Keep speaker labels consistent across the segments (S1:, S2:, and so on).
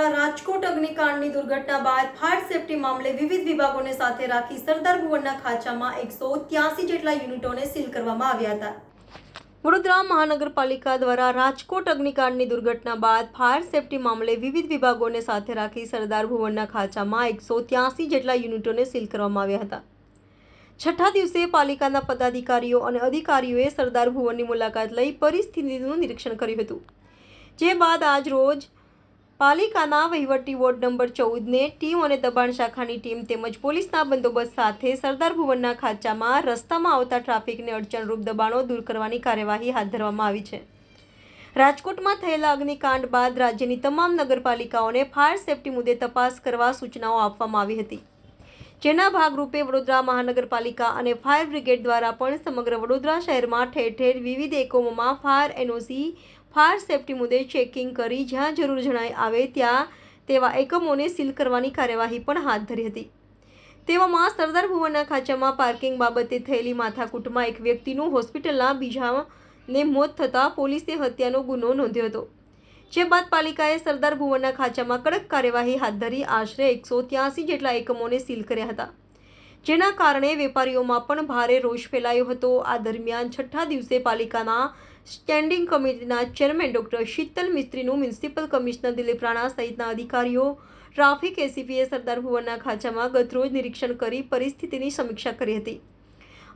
S1: દ્વારા રાજકોટ અગ્નિકાંડની દુર્ઘટના બાદ ફાયર સેફટી મામલે વિવિધ વિભાગોને સાથે રાખી સરદાર ભુવનના ખાંચામાં 183 જેટલા યુનિટોને સીલ કરવામાં આવ્યા હતા। વડોદરા મહાનગરપાલિકા દ્વારા રાજકોટ અગ્નિકાંડની દુર્ઘટના બાદ ફાયર સેફટી મામલે વિવિધ વિભાગોને સાથે રાખી સરદાર ભુવનના ખાંચામાં 183 જેટલા યુનિટોને સીલ કરવામાં આવ્યા હતા। છઠ્ઠા દિવસે પાલિકાના પદાધિકારીઓ અને અધિકારીઓએ સરદાર ભુવનની મુલાકાત લઈ પરિસ્થિતિનું નિરીક્ષણ કર્યું હતું। જે બાદ આજ રોજ પાલિકાના વહીવટી વોર્ડ નંબર 14ને ટીમ અને દબાણ શાખાની ટીમ તેમજ પોલીસના બંદોબસ્ત સાથે સરદાર ભુવનના ખાંચામાં રસ્તામાં આવતા ટ્રાફિકને અડચણરૂપ દબાણો દૂર કરવાની કાર્યવાહી હાથ ધરવામાં આવી છે। રાજકોટમાં થયેલા અગ્નિકાંડ બાદ રાજ્યની તમામ નગરપાલિકાઓને ફાયર સેફટી મુદ્દે તપાસ કરવા સૂચનાઓ આપવામાં આવી હતી। જેના ભાગરૂપે વડોદરા મહાનગરપાલિકા અને ફાયર બ્રિગેડ દ્વારા પણ સમગ્ર વડોદરા શહેરમાં ઠેર ઠેર વિવિધ એકમોમાં ફાયર એનઓસી ફાયર સેફટી મુદ્દે ચેકિંગ કરી જ્યાં જરૂર જણાય આવે ત્યાં તેવા એકમોને સીલ કરવાની કાર્યવાહી પણ હાથ ધરી હતી। તેવામાં સરદાર ભુવનના ખાંચામાં પાર્કિંગ બાબતે થયેલી માથાકૂટમાં એક વ્યક્તિનું હોસ્પિટલના બીજાને મોત થતાં પોલીસે હત્યાનો ગુનો નોંધ્યો હતો। જે બાદ પાલિકાએ સરદાર ભુવનના ખાંચામાં કડક કાર્યવાહી હાથ ધરી આશરે 183 જેટલા એકમોને સીલ કર્યા હતા। જેના કારણે વેપારીઓમાં પણ ભારે રોષ ફેલાયો હતો। આ દરમિયાન છઠ્ઠા દિવસે પાલિકાના સ્ટેન્ડિંગ કમિટીના ચેરમેન ડોક્ટર શીતલ મિસ્ત્રીનું મ્યુનિસિપલ કમિશનર દિલીપ રાણા સહિતના અધિકારીઓ ટ્રાફિક એસીપીએ સરદાર ભુવનના ખાંચામાં ગતરોજ નિરીક્ષણ કરી પરિસ્થિતિની સમીક્ષા કરી હતી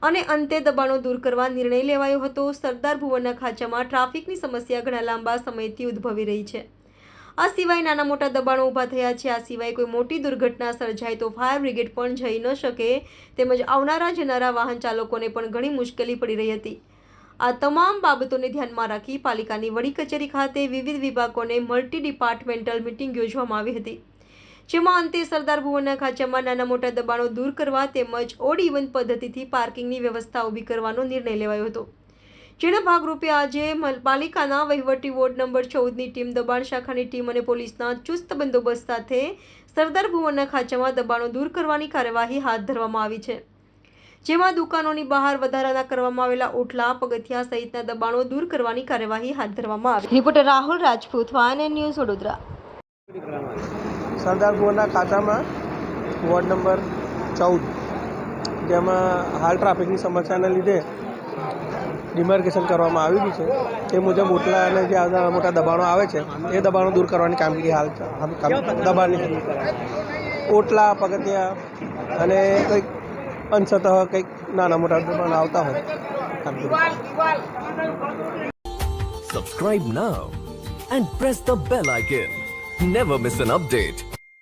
S1: અને અંતે દબાણો દૂર કરવા નિર્ણય લેવાયો હતો। સરદાર ભુવનના ખાંચામાં ટ્રાફિકની સમસ્યા ઘણા લાંબા સમયથી ઉદ્ભવી રહી છે। આ સિવાય નાના મોટા દબાણો ઊભા થયા છે। આ સિવાય કોઈ મોટી દુર્ઘટના સર્જાય તો ફાયર બ્રિગેડ પણ જઈ ન શકે તેમજ આવનારા જનારા વાહન ચાલકોને પણ ઘણી મુશ્કેલી પડી રહી હતી। આ તમામ બાબતોને ધ્યાનમાં રાખી પાલિકાની વડી કચેરી ખાતે વિવિધ વિભાગોને મલ્ટી ડિપાર્ટમેન્ટલ મીટિંગ યોજવામાં આવી હતી। જેમાં અંતે સરદાર ભુવનના ખાંચામાં નાના મોટા દબાણો દૂર કરવા તેમજ ઓડ ઇવન પદ્ધતિથી પાર્કિંગની વ્યવસ્થા ઊભી કરવાનો નિર્ણય લેવાયો હતો। જેના ભાગરૂપે આજે પાલિકાના વહીવટી વોર્ડ નંબર 14ની ટીમ દબાણ શાખાની ટીમ અને પોલીસના ચુસ્ત બંદોબસ્ત સાથે સરદાર ભુવનના ખાંચામાં દબાણો દૂર કરવાની કાર્યવાહી હાથ ધરવામાં આવી છે। જેમાં દુકાનોની બહાર વધારાના કરવામાં આવેલા ઓટલા પગથિયા સહિતના દબાણો દૂર કરવાની કાર્યવાહી હાથ ધરવામાં આવી। રિપોર્ટર રાહુલ રાજપૂત વાન ન્યૂઝ વડોદરા।
S2: સરદાર ભુવનના ખાંચામાં વોર્ડ નંબર 14 જેમાં હાલ ટ્રાફિકની સમસ્યાના લીધે ડિમાર્કેશન કરવામાં આવેલું છે તે મુજબ ઓટલા અને જે મોટા દબાણો આવે છે એ દબાણો દૂર કરવાની કામગીરી હાલ દબાણની ઓટલા પગથિયા અને કંઈક અંશતઃ કંઈક નાના મોટા દબાણો આવતા હોય કામગીરી।
S3: Subscribe now and press the bell icon. Never miss an update.